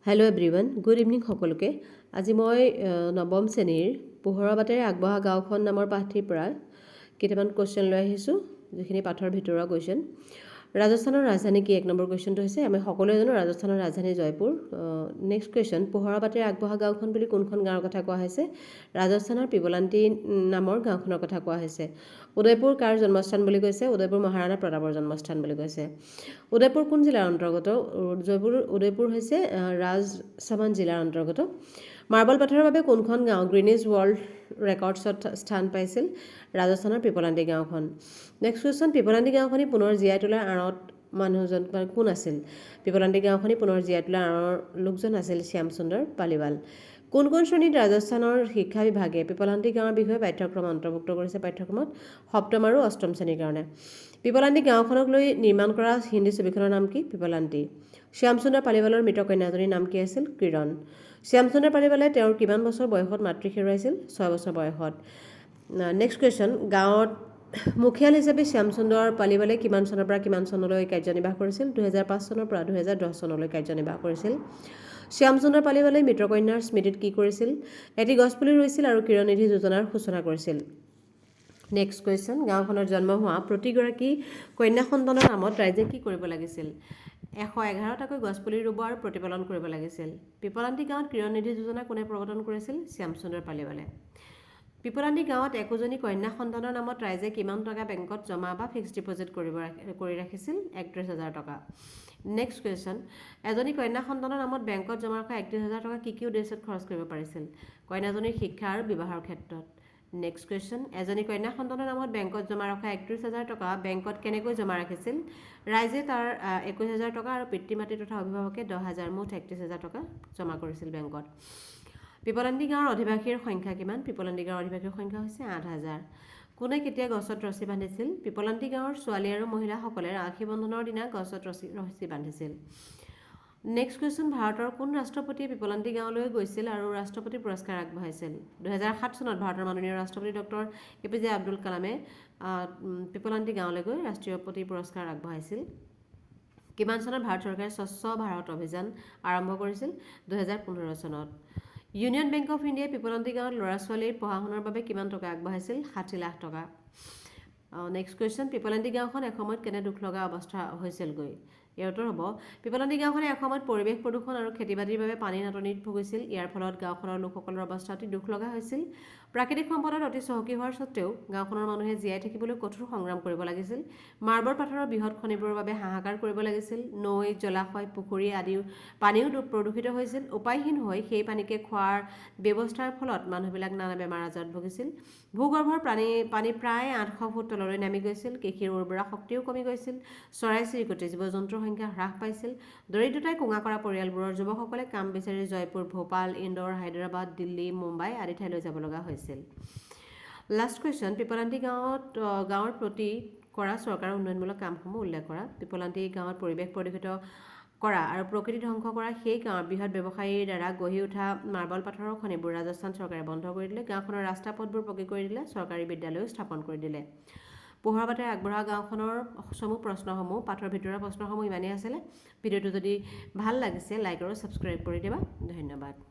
Hello' everyone, good evening সকলোকে। আজি মই নৱম শ্ৰেণীৰ পোহৰৰ বাটেৰে আগবঢ়া গাঁওখন নামৰ পাঠটিৰ পৰা কেইটামান কুৱেশ্যন লৈ আহিছোঁ, যিখিনি পাঠৰ ভিতৰুৱা কুৱেশ্যন। ৰাজস্থানৰ ৰাজধানী কি? 1 নম্বৰ কুৱেশ্যনটো হৈছে, আমি সকলোৱে জানো ৰাজস্থানৰ ৰাজধানী জয়পুৰ। নেক্সট কুৱেশ্যন, পোহৰৰ বাটেৰে আগবঢ়া গাঁওখন বুলি কোনখন গাঁৱৰ কথা কোৱা হৈছে? ৰাজস্থানৰ পিবলান্তি নামৰ গাঁওখনৰ কথা কোৱা হৈছে। উদয়পুৰ কাৰ জন্মস্থান বুলি কৈছে? উদয়পুৰ মহাৰাণা প্ৰতাপৰ জন্মস্থান বুলি কৈছে। উদয়পুৰ কোন জিলাৰ অন্তৰ্গত? উদয়পুৰ হৈছে ৰাজছামণ্ড জিলাৰ অন্তৰ্গত। মাৰ্বল পাথৰৰ বাবে কোনখন গাঁও গ্ৰীনিজ ৱৰ্ল্ড ৰেকৰ্ডছত স্থান পাইছিল? ৰাজস্থানৰ পিপলান্তি গাঁওখন। নেক্সট কুৱেশ্যন, পিপলান্তি গাঁওখনি পুনৰ জীয়াই তোলাৰ আঁৰত মানুহজন কোন আছিল? পিপলান্তি গাঁওখনি পুনৰ জীয়াই তোলাৰ আঁৰৰ লোকজন আছিল শ্যাম সুন্দৰ পালিৱাল। কোন শ্ৰেণীত ৰাজস্থানৰ শিক্ষা বিভাগে পিপলান্তি গাঁৱৰ বিষয়ে পাঠ্যক্ৰম অন্তৰ্ভুক্ত কৰিছে? পাঠ্যক্ৰমত 7ম আৰু 8ম শ্ৰেণীৰ কাৰণে। পিপলান্তি গাঁওখনক লৈ নিৰ্মাণ কৰা হিন্দী ছবিখনৰ নাম কি? পিপলান্তি। শ্যাম সুন্দৰ পালিৱালৰ মৃত কন্যাজনীৰ নাম কি আছিল? কিৰণ। শ্যাম সুন্দৰ পালিৱালে তেওঁৰ কিমান বছৰ বয়সত মাতৃক হেৰুৱাইছিল? 6 বছৰ বয়সত। নেক্সট কুৱেশ্যন, গাঁৱত মুখিয়াল হিচাপে শ্যাম সুন্দৰ পালিৱালে কিমান চনৰ পৰা কিমান চনলৈ কাৰ্যনিৰ্বাহ কৰিছিল? 2005 চনৰ পৰা 2010 চনলৈ কাৰ্যনিৰ্বাহ কৰিছিল। শ্যাম সুন্দৰ পালিৱালে মৃত কন্যাৰ স্মৃতিত কি কৰিছিল? এটি গছপুলি ৰুইছিল আৰু কিৰণ নিধি যোজনাৰ সূচনা কৰিছিল। নেক্সট কুৱেশ্যন, গাঁওখনত জন্ম হোৱা প্ৰতিগৰাকী কন্যা সন্তানৰ নামত ৰাইজে কি কৰিব লাগিছিল? 111টাকৈ গছপুলি ৰুব আৰু প্ৰতিপালন কৰিব লাগিছিল। পিপলান্তি গাঁৱত কিৰণ নিধি যোজনা কোনে প্ৰৱৰ্তন কৰিছিল? শ্যাম সুন্দৰ পালিৱালে। পিপলান্তি গাঁৱত একোজনী কন্যা সন্তানৰ নামত ৰাইজে কিমান টকা বেংকত জমা বা ফিক্সড ডিপজিট কৰি ৰাখিছিল? 31,000 টকা। নেক্সট কুৱেশ্যন, এজনী কন্যা সন্তানৰ নামত বেংকত জমা ৰখা 31,000 টকা কি উদ্দেশ্যত খৰচ কৰিব পাৰিছিল? কন্যাজনীৰ শিক্ষা আৰু বিবাহৰ ক্ষেত্ৰত। নেক্সট কুৱেশ্যন, এজনী কন্যা সন্তানৰ নামত বেংকত জমা ৰখা 31,000 টকা বেংকত কেনেকৈ জমা ৰাখিছিল? ৰাইজে তাৰ 21,000 টকা আৰু পিতৃ মাতৃ তথা অভিভাৱকে 10,000, মুঠ 31,000 টকা জমা কৰিছিল বেংকত। পিপলান্তি গাঁৱৰ অধিবাসীৰ সংখ্যা কিমান? পিপলান্তি গাঁৱৰ অধিবাসীৰ সংখ্যা হৈছে 8,000। কোনে কেতিয়া গছত ৰছী বান্ধিছিল? পিপলান্তি গাঁৱৰ ছোৱালী আৰু মহিলাসকলে ৰাখী বন্ধনৰ দিনা গছত ৰছী বান্ধিছিল। নেক্সট কুৱেশ্যন, ভাৰতৰ কোন ৰাষ্ট্ৰপতিয়ে পিপলান্তি গাঁৱলৈ গৈছিল আৰু ৰাষ্ট্ৰপতি পুৰস্কাৰ আগবঢ়াইছিল? 2007 চনত ভাৰতৰ মাননীয় ৰাষ্ট্ৰপতি ডক্টৰ APJ আব্দুল কালামে পিপলান্তি গাঁৱলৈ গৈ ৰাষ্ট্ৰপতি পুৰস্কাৰ আগবঢ়াইছিল। কিমান চনত ভাৰত চৰকাৰে স্বচ্ছ ভাৰত অভিযান আৰম্ভ কৰিছিল? 2015 চনত। ইউনিয়ন বেংক অফ ইণ্ডিয়াই পিপলান্তি গাঁৱত ল'ৰা ছোৱালীৰ পঢ়া শুনাৰ বাবে কিমান টকা আগবঢ়াইছিল? 60 লাখ টকা। নেক্সট কুৱেশ্যন, পিপলান্তি গাঁওখন এসময়ত কেনে দুখ লগা অৱস্থা হৈছিলগৈ? ইয়াৰ উত্তৰ হ'ব, পিপলান্তি গাঁওখনে এসময়ত পৰিৱেশ প্ৰদূষণ আৰু খেতি বাতিৰ বাবে পানীৰ নাটনিত ভুগিছিল। ইয়াৰ ফলত গাঁওখনৰ লোকসকলৰ অৱস্থা অতি দুখ লগা হৈছিল। প্ৰাকৃতিক সম্পদত অতি চহকী হোৱাৰ স্বত্ত্বেও গাঁওখনৰ মানুহে জীয়াই থাকিবলৈ কঠোৰ সংগ্ৰাম কৰিব লাগিছিল। মাৰ্বল পাথৰৰ বৃহৎ খনিবোৰৰ বাবে হাহাকাৰ কৰিব লাগিছিল। নৈ, জলাশয়, পুখুৰী আদি পানীও প্ৰদূষিত হৈছিল। উপায়হীন হৈ সেই পানীকে খোৱাৰ ব্যৱস্থাৰ ফলত মানুহবিলাক নানা বেমাৰ আজাৰত ভুগিছিল। ভূগৰ্ভৰ পানী প্ৰায় 800 ফুট তললৈ নামি গৈছিল। কৃষিৰ উৰ্বৰা শক্তিও কমি গৈছিল। চৰাই চিৰিকটি, জীৱ জন্তুৰ সংখ্যা হ্ৰাস পাইছিল। দৰিদ্ৰতাই কোঙা কৰা পৰিয়ালবোৰৰ যুৱকসকলে কাম বিচাৰি জয়পুৰ, ভোপাল, ইন্দোৰ, হায়দৰাবাদ, দিল্লী, মুম্বাই আদি ঠাইলৈ যাব লগা হৈছিল। লাষ্ট কুৱেশ্যন, পিপলান্তি গাঁৱৰ প্ৰতি কৰা চৰকাৰৰ উন্নয়নমূলক কামসমূহ উল্লেখ কৰা। পিপলান্তি গাঁৱত পৰিৱেশ প্ৰদূষিত কৰা আৰু প্ৰকৃতি ধ্বংস কৰা সেই গাঁৱৰ বৃহৎ ব্যৱসায়ীৰ দ্বাৰা গঢ়ি উঠা মাৰ্বল পাথৰৰ খনিবোৰ ৰাজস্থান চৰকাৰে বন্ধ কৰি দিলে। গাঁওখনৰ ৰাস্তা পথবোৰ পকী কৰি দিলে। চৰকাৰী বিদ্যালয়ও স্থাপন কৰি দিলে। পোহৰৰ বাটেৰে আগবঢ়া গাঁওখনৰ প্ৰশ্নসমূহ পাঠৰ ভিতৰুৱা প্ৰশ্নসমূহ ইমানেই আছিলে। ভিডিঅ'টো যদি ভাল লাগিছে লাইক আৰু ছাবস্ক্ৰাইব কৰি দিবা। ধন্যবাদ।